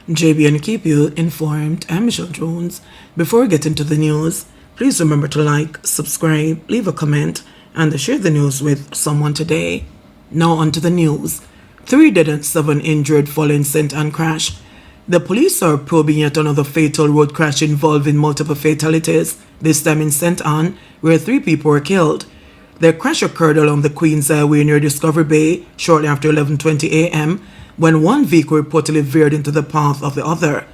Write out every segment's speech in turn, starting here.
JBNN keep you informed. I'm Michelle Jones. Before we get into the news, please remember to like, subscribe, leave a comment, and share the news with someone today. Now on to the news. 3 dead and 7 injured following St. Ann crash. The police are probing yet another fatal road crash involving multiple fatalities, this time in St. Ann, where 3 people were killed. The crash occurred along the Queens Highway near Discovery Bay shortly after 11:20 a.m. when one vehicle reportedly veered into the path of the other.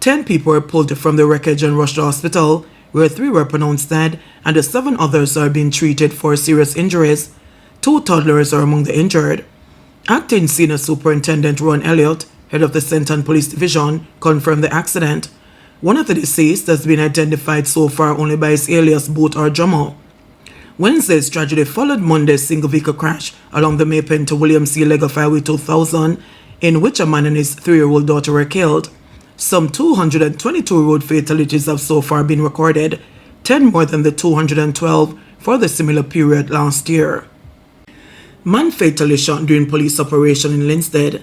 10 people were pulled from the wreckage and rushed to hospital, where 3 were pronounced dead and the 7 others are being treated for serious injuries. 2 toddlers are among the injured. Acting Senior Superintendent Ron Elliott, head of the St. Ann Police Division, confirmed the accident. One of the deceased has been identified so far only by his alias Boot or Drummer. Wednesday's tragedy followed Monday's single vehicle crash along the Maypen to William C. Leg of Highway 2000, in which a man and his 3-year-old daughter were killed. Some 222 road fatalities have so far been recorded, 10 more than the 212 for the similar period last year. Man fatally shot during police operation in Linstead.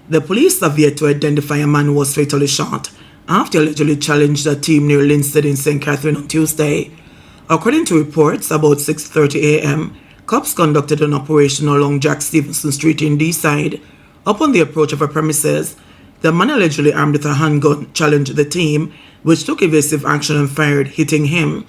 The police have yet to identify a man who was fatally shot after allegedly challenged a team near Linstead in St. Catherine on Tuesday. According to reports, about 6:30 a.m., cops conducted an operation along Jack Stevenson Street in D-side. Upon the approach of a premises, the man allegedly armed with a handgun challenged the team, which took evasive action and fired, hitting him.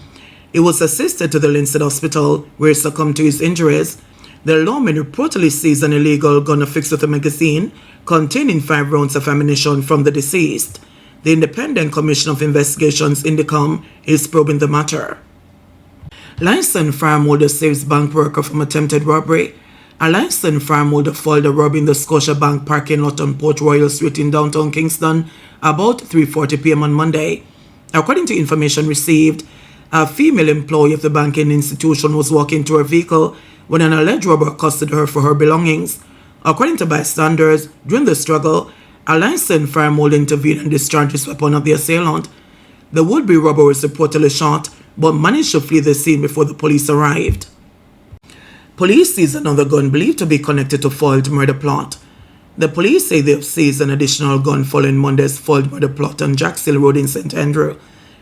He was assisted to the Linstead Hospital, where he succumbed to his injuries. The lawman reportedly seized an illegal gun affixed with a magazine containing 5 rounds of ammunition from the deceased. The Independent Commission of Investigations, INDECOM, is probing the matter. Licensed farm holder saves bank worker from attempted robbery. A licensed farm holder foiled a robbery in the Scotia Bank parking lot on Port Royal Street in downtown Kingston about 3:40 p.m. on Monday. According to information received, a female employee of the banking institution was walking to her vehicle when an alleged robber accosted her for her belongings. According to bystanders, during the struggle, a licensed farm holder intervened and discharged his weapon at the assailant. The would-be robber was reportedly shot, but managed to flee the scene before the police arrived. Police seized another gun believed to be connected to foiled murder plot. The police say they have seized an additional gun following Monday's foiled murder plot on Jackson Road in St. Andrew.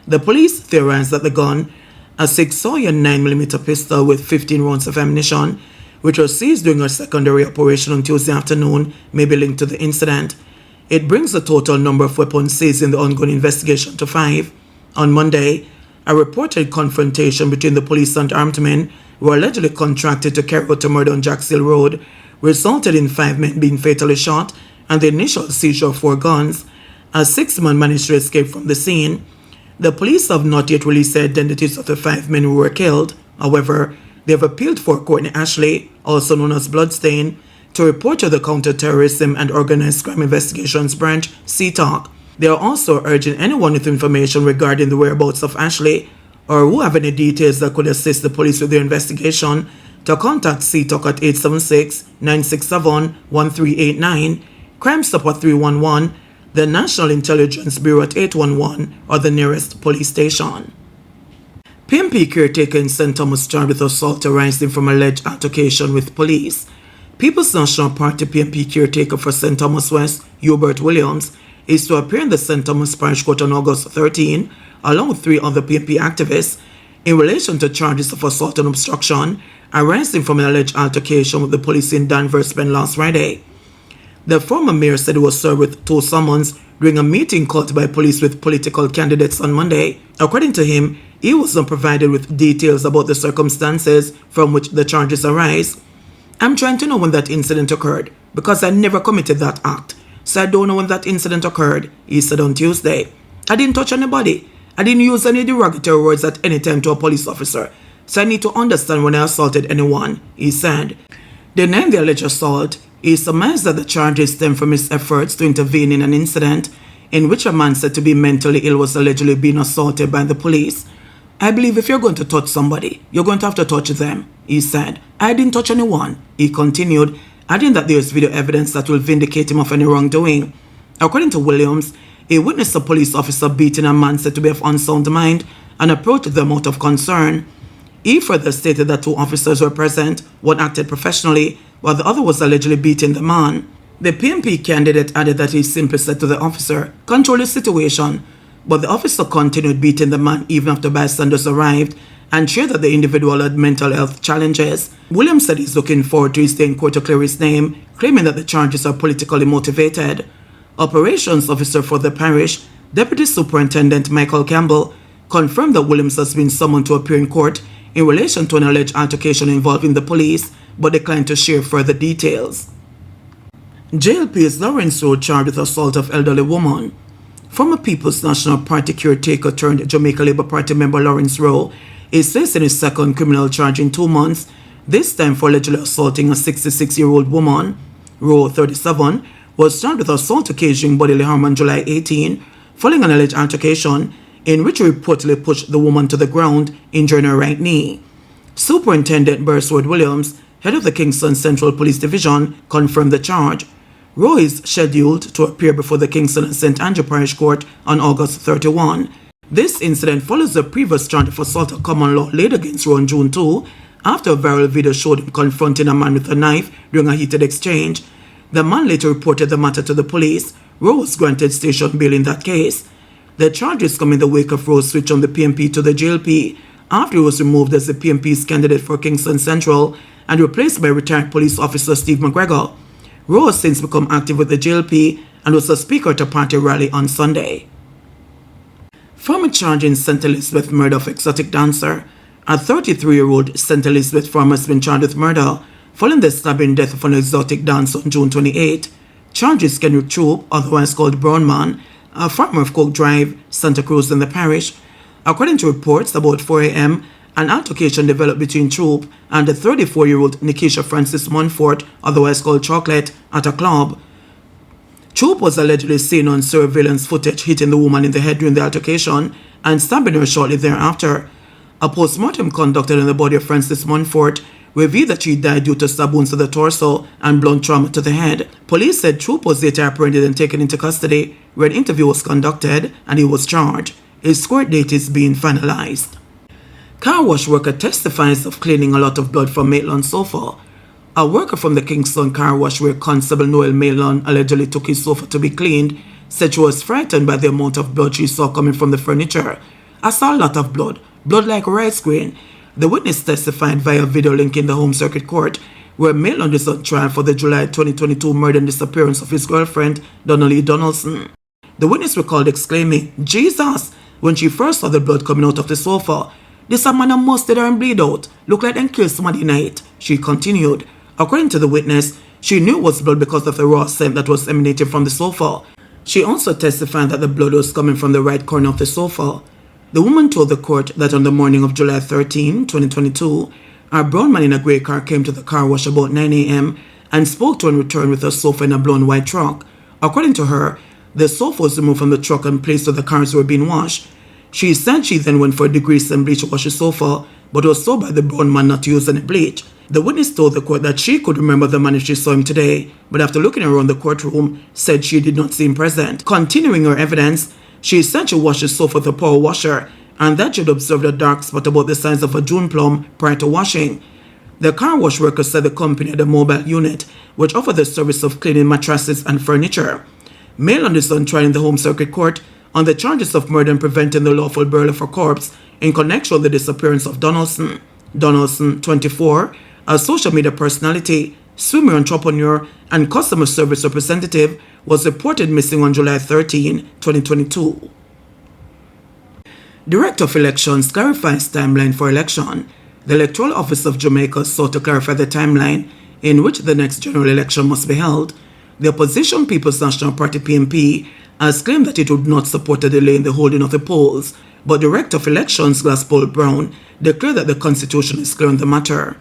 The police theorized that the gun, a 6 Sawyer 9mm pistol with 15 rounds of ammunition, which was seized during a secondary operation on Tuesday afternoon, may be linked to the incident. It brings the total number of weapons seized in the ongoing investigation to 5. On Monday, a reported confrontation between the police and armed men who were allegedly contracted to carry out a murder on Jackson Road resulted in 5 men being fatally shot and the initial seizure of 4 guns. A 6th man managed to escape from the scene. The police have not yet released the identities of the 5 men who were killed. However, they have appealed for Courtney Ashley, also known as Bloodstain, to report to the Counter-Terrorism and Organized Crime Investigations Branch, CTOC. They are also urging anyone with information regarding the whereabouts of Ashley or who have any details that could assist the police with their investigation to contact CTOC at 876-967-1389, Crime Stop at 311, the National Intelligence Bureau at 811, or the nearest police station. PMP caretaker in St. Thomas charged with assault arising from alleged altercation with police. People's National Party PMP caretaker for St. Thomas West, Hubert Williams, is to appear in the St. Thomas Parish Court on August 13, along with 3 other PMP activists, in relation to charges of assault and obstruction arising from an alleged altercation with the police in Danvers Pen last Friday. The former mayor said he was served with 2 summons during a meeting called by police with political candidates on Monday. According to him, he was not provided with details about the circumstances from which the charges arise. I'm trying to know when that incident occurred because I never committed that act, so I don't know when that incident occurred, he said on Tuesday. I didn't touch anybody. I didn't use any derogatory words at any time to a police officer, so I need to understand when I assaulted anyone, he said. Denying the alleged assault, he surmised that the charges stem from his efforts to intervene in an incident in which a man said to be mentally ill was allegedly being assaulted by the police. I believe if you're going to touch somebody, you're going to have to touch them, he said. I didn't touch anyone, he continued, adding that there is video evidence that will vindicate him of any wrongdoing. According to Williams, he witnessed a police officer beating a man said to be of unsound mind and approached them out of concern. He further stated that 2 officers were present, one acted professionally, while the other was allegedly beating the man. The PMP candidate added that he simply said to the officer, "Control the situation," but the officer continued beating the man even after bystanders arrived and shared that the individual had mental health challenges. Williams said he's looking forward to his day in court to clear his name, claiming that the charges are politically motivated. Operations officer for the parish, Deputy Superintendent Michael Campbell, confirmed that Williams has been summoned to appear in court in relation to an alleged altercation involving the police, but declined to share further details. JLPs Rose charged with assault of elderly woman. Former People's National Party caretaker turned Jamaica Labour Party member Lawrence Rowe is facing his second criminal charge in 2 months, this time for allegedly assaulting a 66-year-old woman. Rowe, 37, was charged with assault occasioning bodily harm on July 18, following an alleged altercation in which he reportedly pushed the woman to the ground, injuring her right knee. Superintendent Burswood Williams, head of the Kingston Central Police Division, confirmed the charge. Rowe is scheduled to appear before the Kingston and St. Andrew Parish Court on August 31. This incident follows the previous charge of assault of common law laid against Rowe on June 2, after a viral video showed him confronting a man with a knife during a heated exchange. The man later reported the matter to the police. Rowe was granted station bail in that case. The charges come in the wake of Rowe's switch on the PMP to the JLP after he was removed as the PMP's candidate for Kingston Central and replaced by retired police officer Steve McGregor. Rowe has since become active with the JLP and was a speaker at a party rally on Sunday. Farmer charged in St. Elizabeth murder of exotic dancer. A 33-year-old St. Elizabeth farmer has been charged with murder following the stabbing death of an exotic dancer on June 28. Charges Kenrick Troop, otherwise called Brown Man, a farmer of Coke Drive, Santa Cruz in the parish. According to reports, about 4 a.m., an altercation developed between Troop and the 34-year-old Nikisha Francis Monfort, otherwise called Chocolate, at a club. Troop was allegedly seen on surveillance footage hitting the woman in the head during the altercation and stabbing her shortly thereafter. A post-mortem conducted on the body of Francis Monfort revealed that she died due to stab wounds to the torso and blunt trauma to the head. Police said Troop was later apprehended and taken into custody, where an interview was conducted and he was charged. His court date is being finalized. Car wash worker testifies of cleaning a lot of blood from Maitland sofa. A worker from the Kingston car wash where Constable Noel Maitland allegedly took his sofa to be cleaned said she was frightened by the amount of blood she saw coming from the furniture. "I saw a lot of blood like rice grain." The witness testified via video link in the Home Circuit Court, where Maitland is on trial for the July 2022 murder and disappearance of his girlfriend, Donnelly Donaldson. The witness recalled exclaiming, "Jesus!" when she first saw the blood coming out of the sofa. "This a man must dead and bleed out. Look like them killed somebody night," she continued. According to the witness, she knew it was blood because of the raw scent that was emanating from the sofa. She also testified that the blood was coming from the right corner of the sofa. The woman told the court that on the morning of July 13, 2022, a brown man in a grey car came to the car wash about 9 a.m. and spoke to her and returned with a sofa in a blonde white truck. According to her, the sofa was removed from the truck and placed where the cars were being washed. She said she then went for a degrease and bleach to wash the sofa, but was told by the brown man not to use any bleach. The witness told the court that she could remember the man if she saw him today, but after looking around the courtroom, said she did not see him present. Continuing her evidence, she said she washed the sofa with a power washer and that she had observed a dark spot about the size of a June plum prior to washing. The car wash worker said the company had a mobile unit which offered the service of cleaning mattresses and furniture. Maitland is on trial in the Home Circuit Court on the charges of murder and preventing the lawful burial of a corpse in connection with the disappearance of Donaldson. Donaldson, 24, a social media personality, swimmer entrepreneur, and customer service representative, was reported missing on July 13, 2022. Director of Elections clarifies timeline for election. The Electoral Office of Jamaica sought to clarify the timeline in which the next general election must be held. The opposition People's National Party PMP has claimed that it would not support a delay in the holding of the polls, but Director of Elections Glaspole Brown declared that the Constitution is clear on the matter.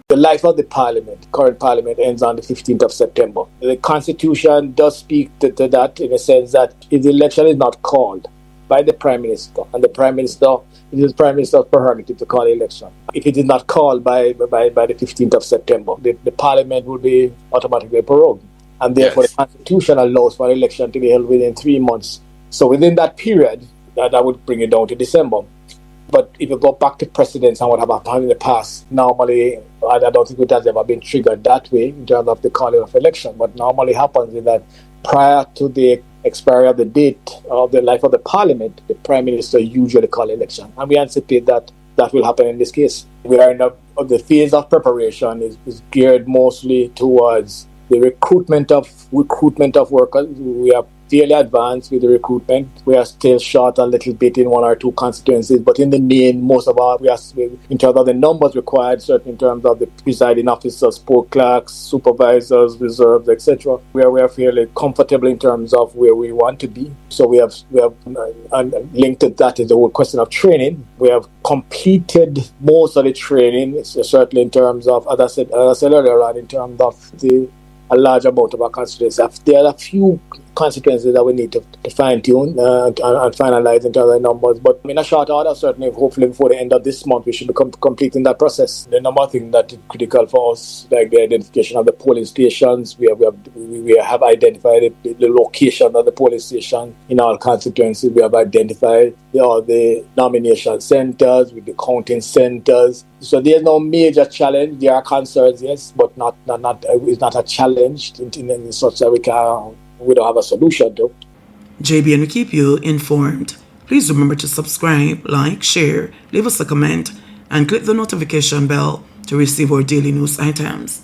The life of the Parliament, current Parliament, ends on the 15th of September. The Constitution does speak to that in a sense that if the election is not called by the Prime Minister, and the Prime Minister, it is the Prime Minister's prerogative to call the election. If it is not called by the 15th of September, the Parliament will be automatically prorogued. And therefore, The Constitution allows for election to be held within 3 months. So within that period, that would bring it down to December. But if you go back to precedents and what have happened in the past, normally, I don't think it has ever been triggered that way in terms of the calling of election. But normally happens is that prior to the expiry of the date of the life of the parliament, the prime minister usually call election. And we anticipate that that will happen in this case. We are in the phase of preparation is geared mostly towards the recruitment of workers. We are fairly advanced with the recruitment. We are still short a little bit in one or two constituencies, but in the main, most of our, in terms of the numbers required, certainly in terms of the presiding officers, poll clerks, supervisors, reserves, etc., we are fairly comfortable in terms of where we want to be. So we have and linked to that is the whole question of training. We have completed most of the training, certainly in terms of, as I said earlier on, in terms of a large amount of our constituencies. There are a few constituencies that we need to fine-tune and finalize in terms of the numbers. But in a short order, certainly, hopefully before the end of this month, we should be completing that process. The number of things that is critical for us, like the identification of the polling stations. We have identified the location of the polling station in all constituencies. We have identified all the nomination centers with the counting centers. So there's no major challenge. There are concerns, yes, but it's not a challenge in such that we don't have a solution to. JBN will keep you informed. Please remember to subscribe, like, share, leave us a comment, and click the notification bell to receive our daily news items.